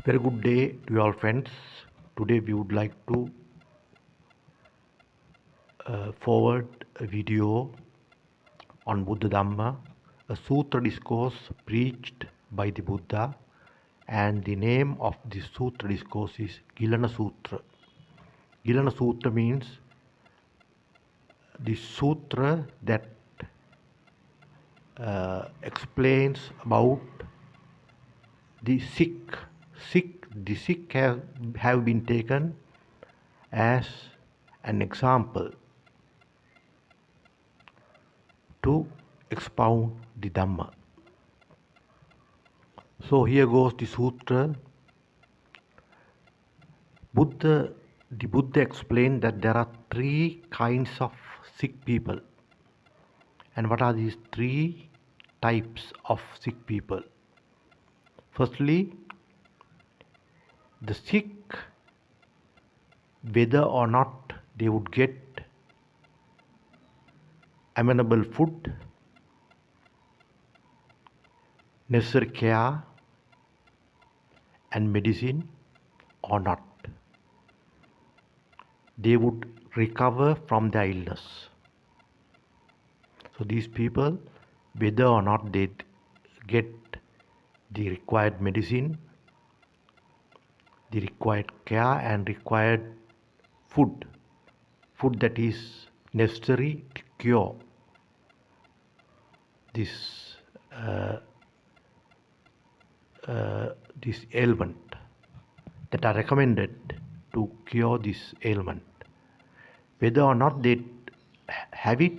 Very good day to you all friends. Today we would like to forward a video on Buddha Dhamma, a sutra discourse preached by the Buddha, and the name of the sutra discourse is Gilana Sutra. Gilana Sutra means the sutra that explains about the sick. The sick have been taken as an example to expound the Dhamma. So here goes the sutra. The Buddha explained that there are three kinds of sick people. And what are these three types of sick people? Firstly, the sick, whether or not they would get amenable food, necessary care and medicine or not, they would recover from their illness. So these people, whether or not they get the required medicine, the required care and required food that is necessary to cure this this ailment, that are recommended to cure this ailment, whether or not they have it,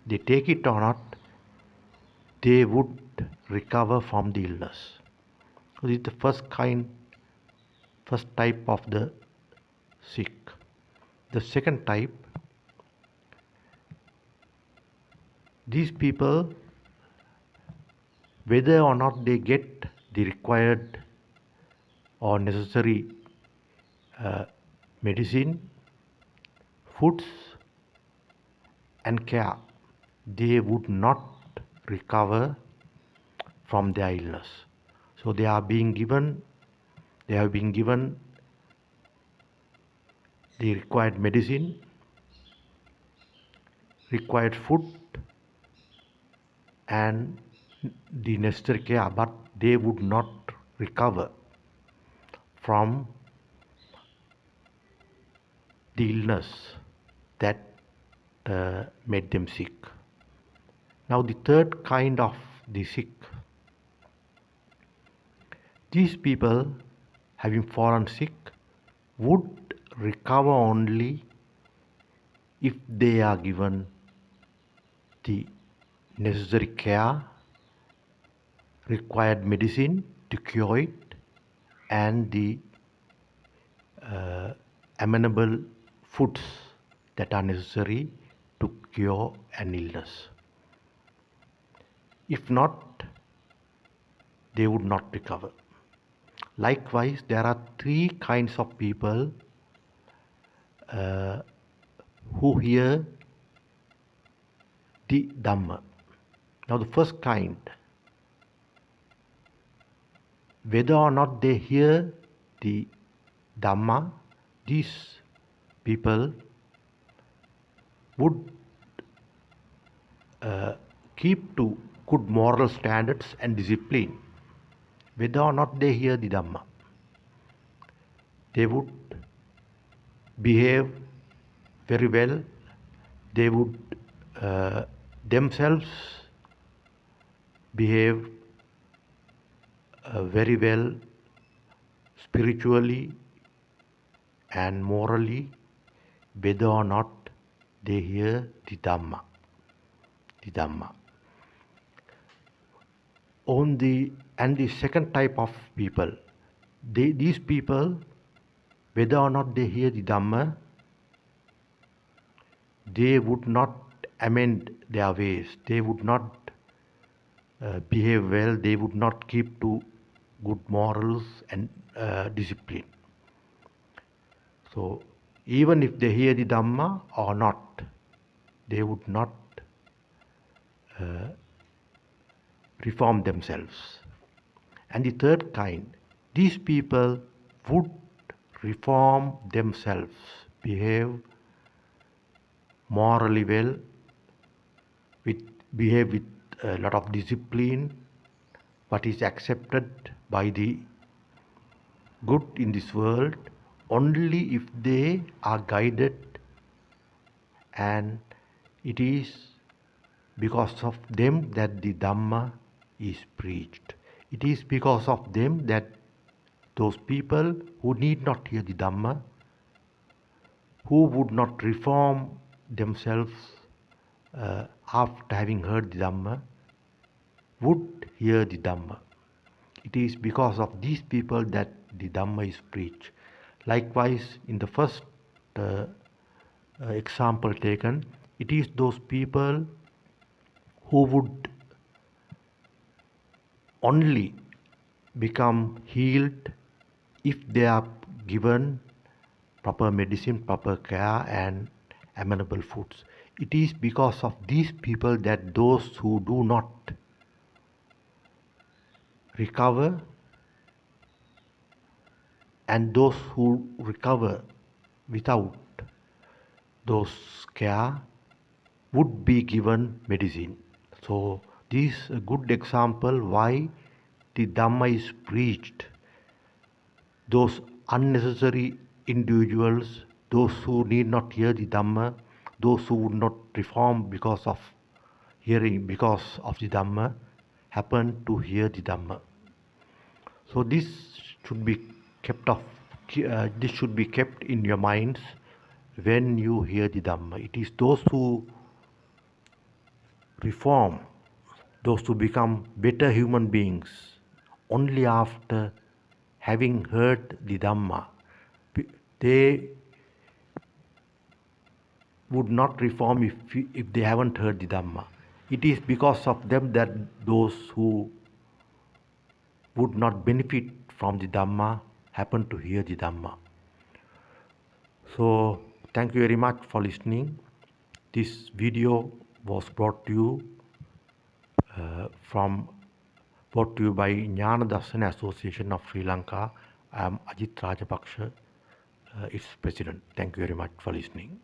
they take it or not, they would recover from the illness. So this is the first type of the sick. The second type, these people, whether or not they get the required or necessary medicine, foods and care, they would not recover from their illness. So they have been given the required medicine, required food and the necessary care, but they would not recover from the illness that made them sick. Now the third kind of the sick, these people having fallen sick would recover only if they are given the necessary care, required medicine to cure it, and the amenable foods that are necessary to cure an illness. If not, they would not recover. Likewise, there are three kinds of people who hear the Dhamma. Now the first kind, whether or not they hear the Dhamma, these people would keep to good moral standards and discipline. Whether or not they hear the Dhamma, they would behave very well, they would themselves behave very well spiritually and morally, whether or not they hear the Dhamma. And the second type of people, these people, whether or not they hear the Dhamma, they would not amend their ways, they would not behave well, they would not keep to good morals and discipline. So even if they hear the Dhamma or not, they would not reform themselves. And the third kind, these people would reform themselves, behave morally well, behave with a lot of discipline, what is accepted by the good in this world, only if they are guided, and it is because of them that the Dhamma is preached. It is because of them that those people who need not hear the Dhamma, who would not reform themselves after having heard the Dhamma, would hear the Dhamma. It is because of these people that the Dhamma is preached. Likewise, in the first example taken, it is those people who would only become healed if they are given proper medicine, proper care, and amenable foods. It is because of these people that those who do not recover and those who recover without those care would be given medicine. So this is a good example why the Dhamma is preached. Those unnecessary individuals, those who need not hear the Dhamma, those who would not reform because of hearing, because of the Dhamma, happen to hear the Dhamma. So this should be this should be kept in your minds when you hear the Dhamma. It is those who reform, those who become better human beings only after having heard the Dhamma. They would not reform if they haven't heard the Dhamma. It is because of them that those who would not benefit from the Dhamma happen to hear the Dhamma. So thank you very much for listening. This video was brought to you by Jnana Darsana Association of Sri Lanka. I am Ajit Rajapaksa, its president. Thank you very much for listening.